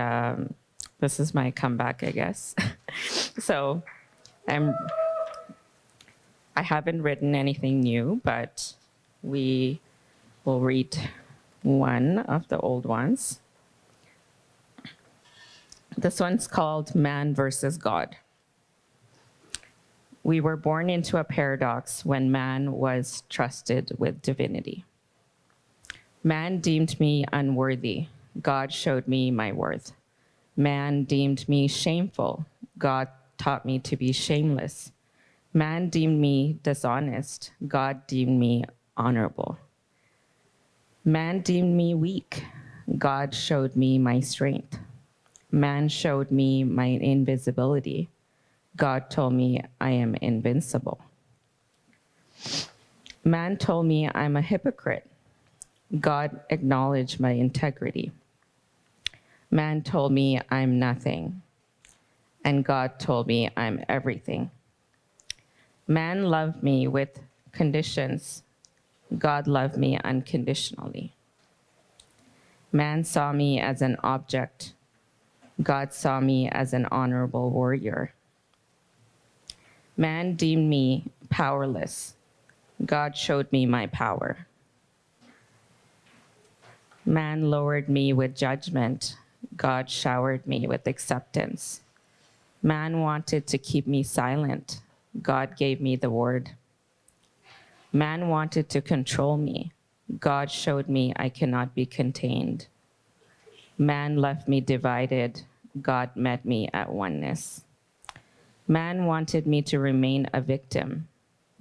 this is my comeback, I guess. So I haven't written anything new, but we will read one of the old ones. This one's called Man versus God. We were born into a paradox when man was trusted with divinity. Man deemed me unworthy. God showed me my worth. Man deemed me shameful. God taught me to be shameless. Man deemed me dishonest. God deemed me honorable. Man deemed me weak. God showed me my strength. Man showed me my invisibility. God told me I am invincible. Man told me I'm a hypocrite. God acknowledged my integrity. Man told me I'm nothing, and God told me I'm everything. Man loved me with conditions. God loved me unconditionally. Man saw me as an object. God saw me as an honorable warrior. Man deemed me powerless. God showed me my power. Man lowered me with judgment. God showered me with acceptance. Man wanted to keep me silent. God gave me the word. Man wanted to control me. God showed me I cannot be contained. Man left me divided. God met me at oneness. Man wanted me to remain a victim.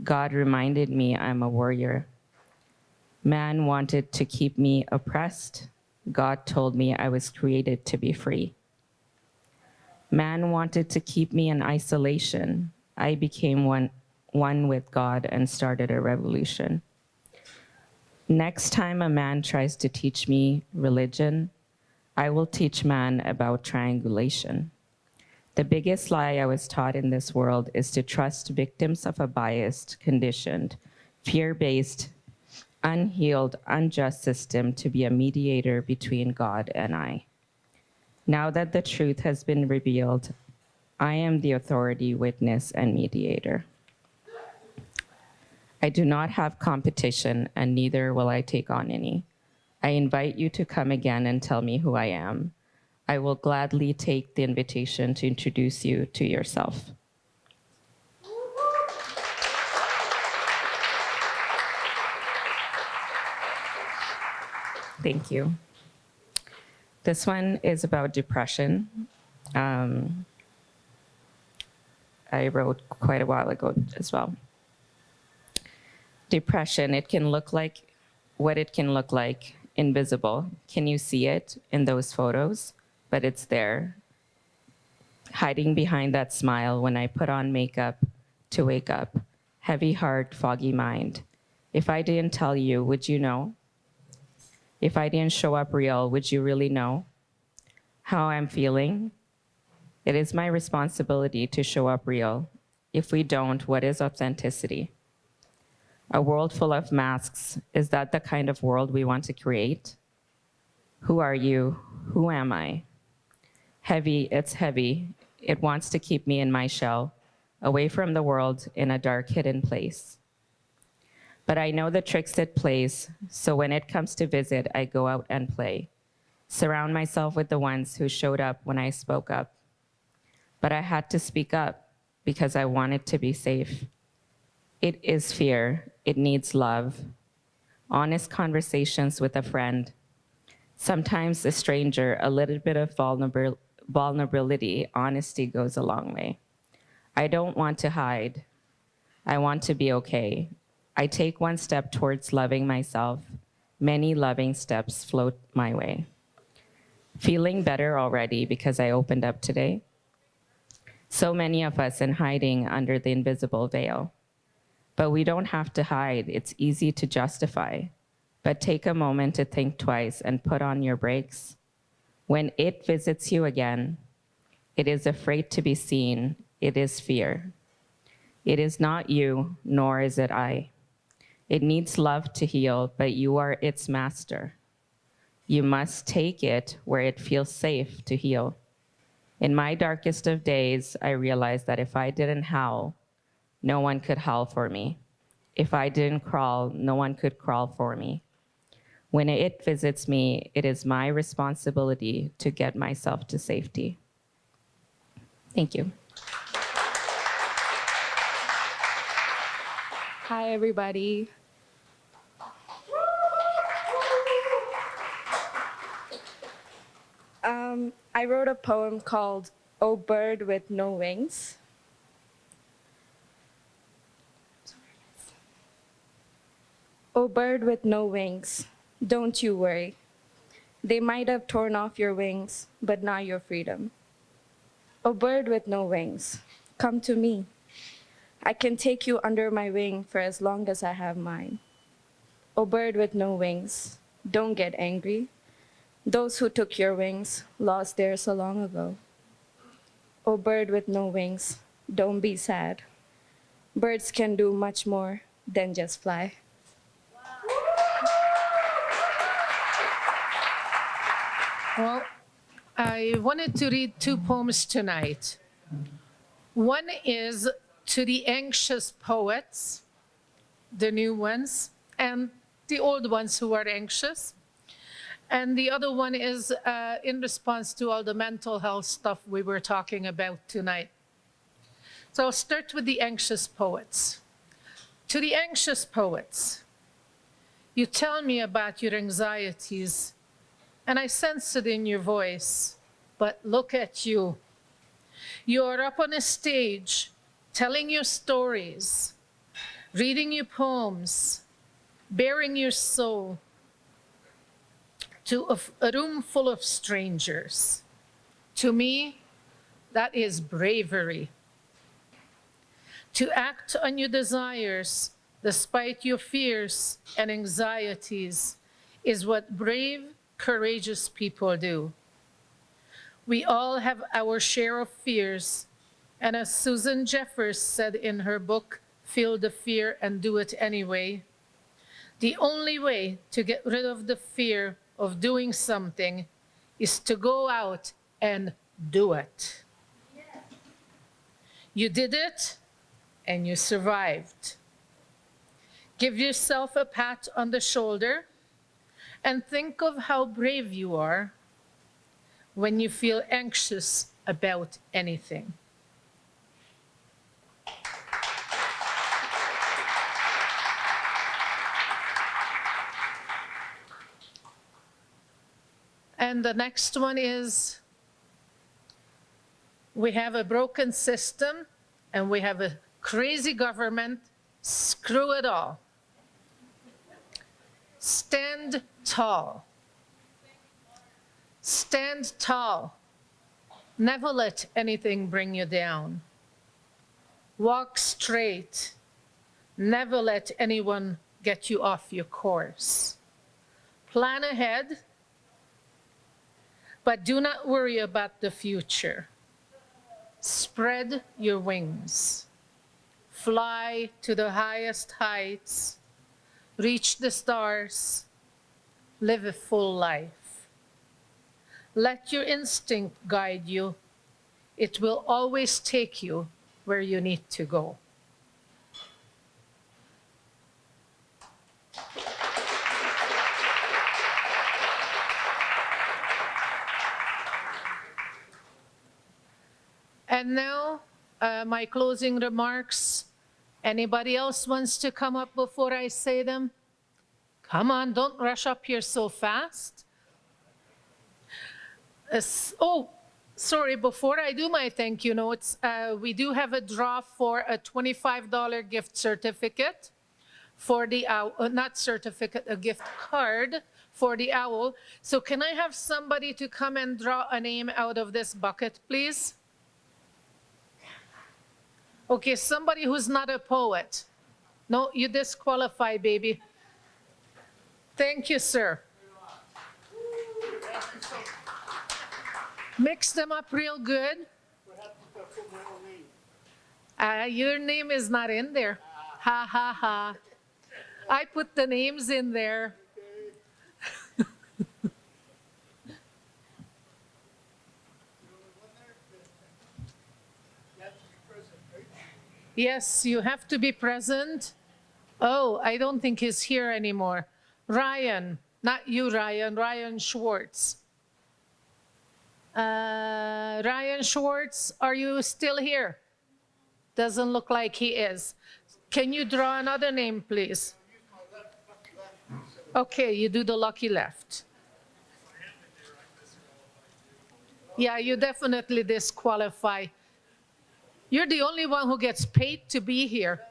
God reminded me I'm a warrior. Man wanted to keep me oppressed. God told me I was created to be free. Man wanted to keep me in isolation. I became one with God and started a revolution. Next time a man tries to teach me religion, I will teach man about triangulation. The biggest lie I was taught in this world is to trust victims of a biased, conditioned, fear-based, unhealed, unjust system to be a mediator between God and I. Now that the truth has been revealed, I am the authority, witness, and mediator. I do not have competition, and neither will I take on any. I invite you to come again and tell me who I am. I will gladly take the invitation to introduce you to yourself. Thank you. This one is about depression. I wrote quite a while ago as well. Depression, it can look like what it can look like, invisible. Can you see it in those photos? But it's there, hiding behind that smile when I put on makeup to wake up. Heavy heart, foggy mind. If I didn't tell you, would you know? If I didn't show up real, would you really know how I'm feeling? It is my responsibility to show up real. If we don't, what is authenticity? A world full of masks, is that the kind of world we want to create? Who are you? Who am I? Heavy, it's heavy. It wants to keep me in my shell, away from the world in a dark, hidden place. But I know the tricks it plays, so when it comes to visit, I go out and play. Surround myself with the ones who showed up when I spoke up. But I had to speak up because I wanted to be safe. It is fear. It needs love. Honest conversations with a friend. Sometimes a stranger, a little bit of vulnerability, honesty goes a long way. I don't want to hide. I want to be okay. I take one step towards loving myself. Many loving steps float my way. Feeling better already because I opened up today. So many of us in hiding under the invisible veil. But we don't have to hide. It's easy to justify. But take a moment to think twice and put on your brakes. When it visits you again, it is afraid to be seen. It is fear. It is not you, nor is it I. It needs love to heal, but you are its master. You must take it where it feels safe to heal. In my darkest of days, I realized that if I didn't howl, no one could howl for me. If I didn't crawl, no one could crawl for me. When it visits me, it is my responsibility to get myself to safety. Thank you. Hi, everybody. I wrote a poem called "O Bird with No Wings." O bird with no wings, don't you worry. They might have torn off your wings, but not your freedom. O bird with no wings, come to me. I can take you under my wing for as long as I have mine. O bird with no wings, don't get angry. Those who took your wings lost theirs so long ago. O bird with no wings, don't be sad. Birds can do much more than just fly. Well, I wanted to read two poems tonight. One is to the anxious poets, the new ones, and the old ones who are anxious. And the other one is in response to all the mental health stuff we were talking about tonight. So I'll start with the anxious poets. To the anxious poets, you tell me about your anxieties, and I sense it in your voice, but look at you. You are up on a stage, telling your stories, reading your poems, bearing your soul to a room full of strangers. To me, that is bravery. To act on your desires despite your fears and anxieties is what brave, courageous people do. We all have our share of fears, and as Susan Jeffers said in her book, Feel the Fear and Do It Anyway, the only way to get rid of the fear of doing something is to go out and do it. You did it, and you survived. Give yourself a pat on the shoulder and think of how brave you are when you feel anxious about anything. And the next one is, we have a broken system and we have a crazy government. Screw it all. Stand tall. Stand tall. Never let anything bring you down. Walk straight. Never let anyone get you off your course. Plan ahead, but do not worry about the future. Spread your wings. Fly to the highest heights. Reach the stars. Live a full life. Let your instinct guide you. It will always take you where you need to go. And now, my closing remarks. Anybody else wants to come up before I say them? Come on, don't rush up here so fast. Sorry, before I do my thank you notes, we do have a draw for a $25 gift certificate for the Owl, not certificate, a gift card for the Owl. So can I have somebody to come and draw a name out of this bucket, please? Okay, somebody who's not a poet. No, you disqualify, baby. Thank you, sir. Mix them up real good. Your name is not in there. Ha, ha, ha. I put the names in there. Yes, you have to be present. Oh, I don't think he's here anymore. Ryan, not you, Ryan, Ryan Schwarz. Ryan Schwarz, are you still here? Doesn't look like he is. Can you draw another name, please? Okay, you do the lucky left. Yeah, you definitely disqualify. You're the only one who gets paid to be here.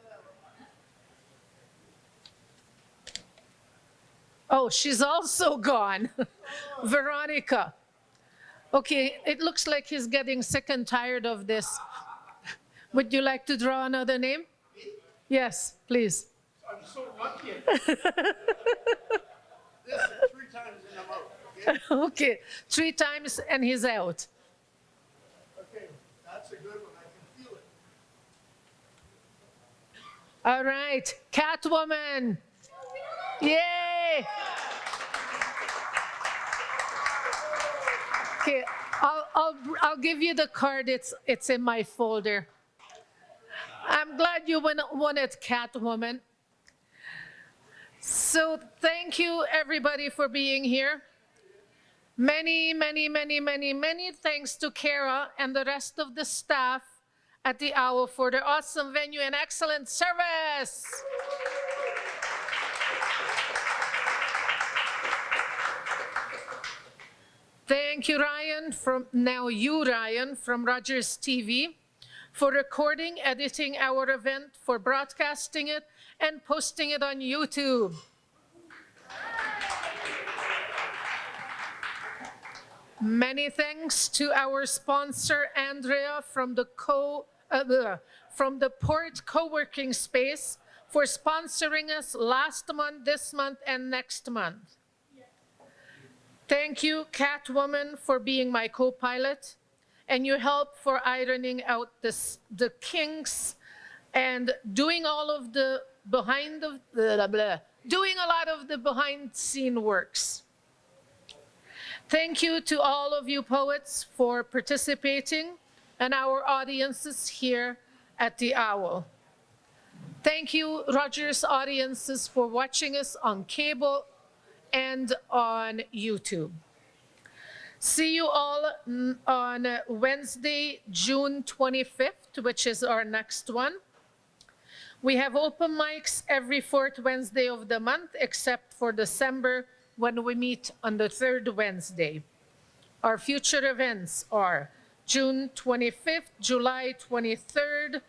Oh, she's also gone. Veronika. Okay, it looks like he's getting sick and tired of this. Would you like to draw another name? Yes, please. I'm so lucky. This is 3 times and I'm out. Okay? Okay, 3 times and he's out. Okay, that's a good one. I can feel it. All right, Catwoman. Yay! Okay, I'll give you the card. It's in my folder. I'm glad you wanted Catwoman. So thank you everybody for being here. Many, many, many, many, many thanks to Kara and the rest of the staff at the Owl for their awesome venue and excellent service. Thank you, Ryan, Ryan from Rogers TV, for recording, editing our event, for broadcasting it, and posting it on YouTube. Many thanks to our sponsor, Andrea, from the Port Co-working Space, for sponsoring us last month, this month, and next month. Thank you, Catwoman, for being my co-pilot, and your help for ironing out the kinks and doing all of the doing a lot of the behind-scene works. Thank you to all of you poets for participating and our audiences here at the Owl. Thank you, Rogers audiences, for watching us on cable and on YouTube. See you all on Wednesday, June 25th, which is our next one. We have open mics every fourth Wednesday of the month, except for December, when we meet on the third Wednesday. Our future events are June 25th, July 23rd,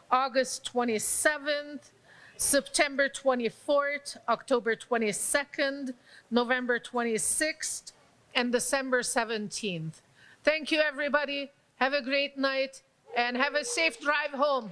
August 27th, September 24th, October 22nd, November 26th, and December 17th. Thank you, everybody. Have a great night and have a safe drive home.